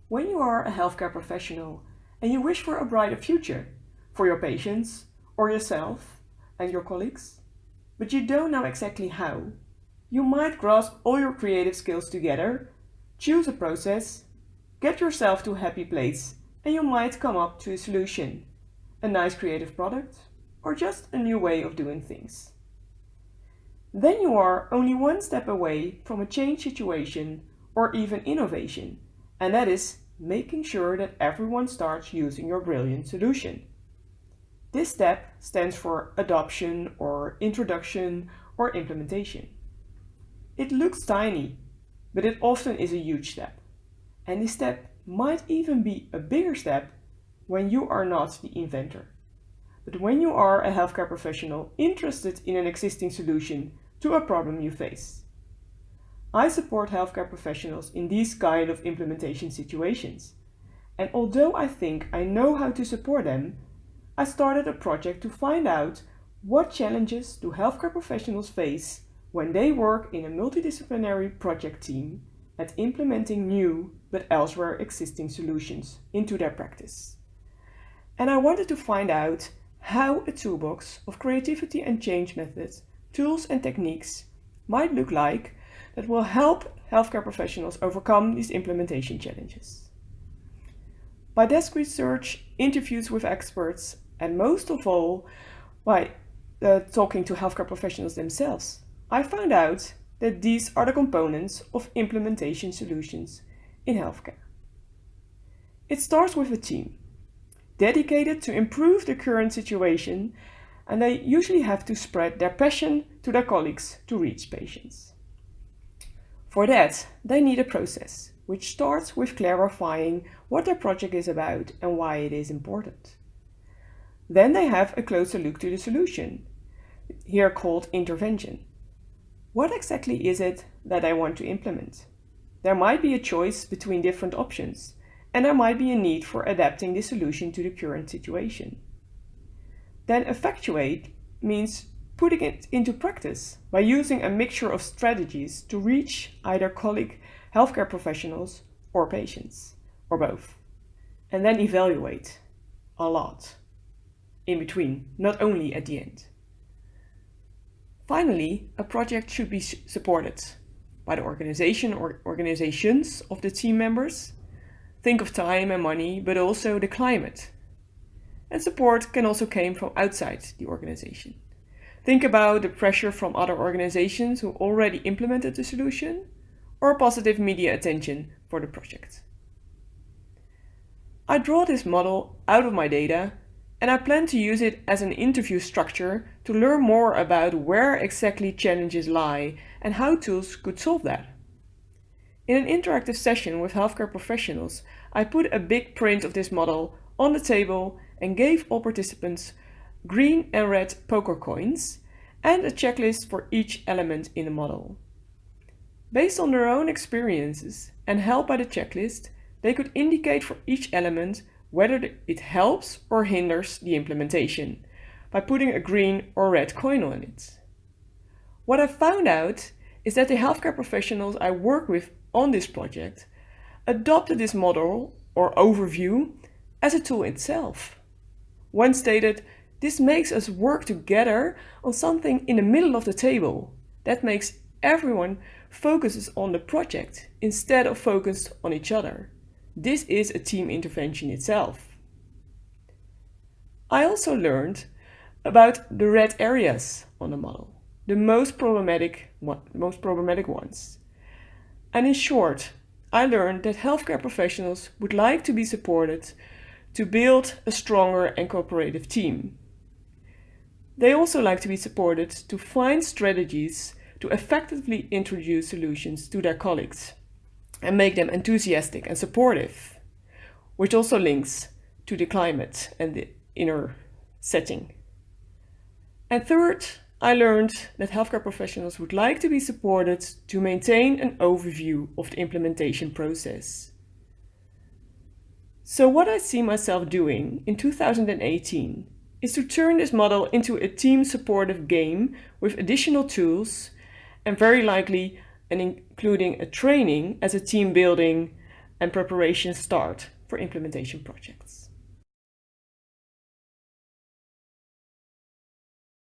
When you are a healthcare professional and you wish for a brighter future for your patients or yourself and your colleagues, but you don't know exactly how, you might grasp all your creative skills together, choose a process, get yourself to a happy place, and you might come up to a solution, a nice creative product, or just a new way of doing things. Then you are only one step away from a change situation or even innovation, and that is making sure that everyone starts using your brilliant solution. This step stands for adoption or introduction or implementation. It looks tiny, but it often is a huge step. And this step might even be a bigger step when you are not the inventor, but when you are a healthcare professional interested in an existing solution to a problem you face. I support healthcare professionals in these kind of implementation situations. And although I think I know how to support them, I started a project to find out what challenges do healthcare professionals face when they work in a multidisciplinary project team at implementing new but elsewhere existing solutions into their practice. And I wanted to find out how a toolbox of creativity and change methods, tools and techniques might look like that will help healthcare professionals overcome these implementation challenges. By desk research, interviews with experts, and most of all, by talking to healthcare professionals themselves, I found out that these are the components of implementation solutions in healthcare. It starts with a team, dedicated to improve the current situation, and they usually have to spread their passion to their colleagues to reach patients. For that, they need a process, which starts with clarifying what their project is about and why it is important. Then they have a closer look to the solution, here called intervention. What exactly is it that I want to implement? There might be a choice between different options, and there might be a need for adapting the solution to the current situation. Then effectuate means putting it into practice by using a mixture of strategies to reach either colleague healthcare professionals or patients, or both. And then evaluate a lot in between, not only at the end. Finally, a project should be supported by the organization or organizations of the team members. Think of time and money, but also the climate. And support can also come from outside the organization. Think about the pressure from other organizations who already implemented the solution, or positive media attention for the project. I draw this model out of my data, and I plan to use it as an interview structure to learn more about where exactly challenges lie and how tools could solve that. In an interactive session with healthcare professionals, I put a big print of this model on the table and gave all participants green and red poker coins and a checklist for each element in the model. Based on their own experiences and helped by the checklist, they could indicate for each element whether it helps or hinders the implementation by putting a green or red coin on it. What I found out is that the healthcare professionals I work with on this project adopted this model or overview as a tool itself. One stated, "This makes us work together on something in the middle of the table. That makes everyone focuses on the project instead of focused on each other. This is a team intervention itself." I also learned about the red areas on the model, the most problematic ones. And in short, I learned that healthcare professionals would like to be supported to build a stronger and cooperative team. They also like to be supported to find strategies to effectively introduce solutions to their colleagues and make them enthusiastic and supportive, which also links to the climate and the inner setting. And third, I learned that healthcare professionals would like to be supported to maintain an overview of the implementation process. So what I see myself doing in 2018 is to turn this model into a team supportive game with additional tools and very likely including a training as a team building and preparations start for implementation projects.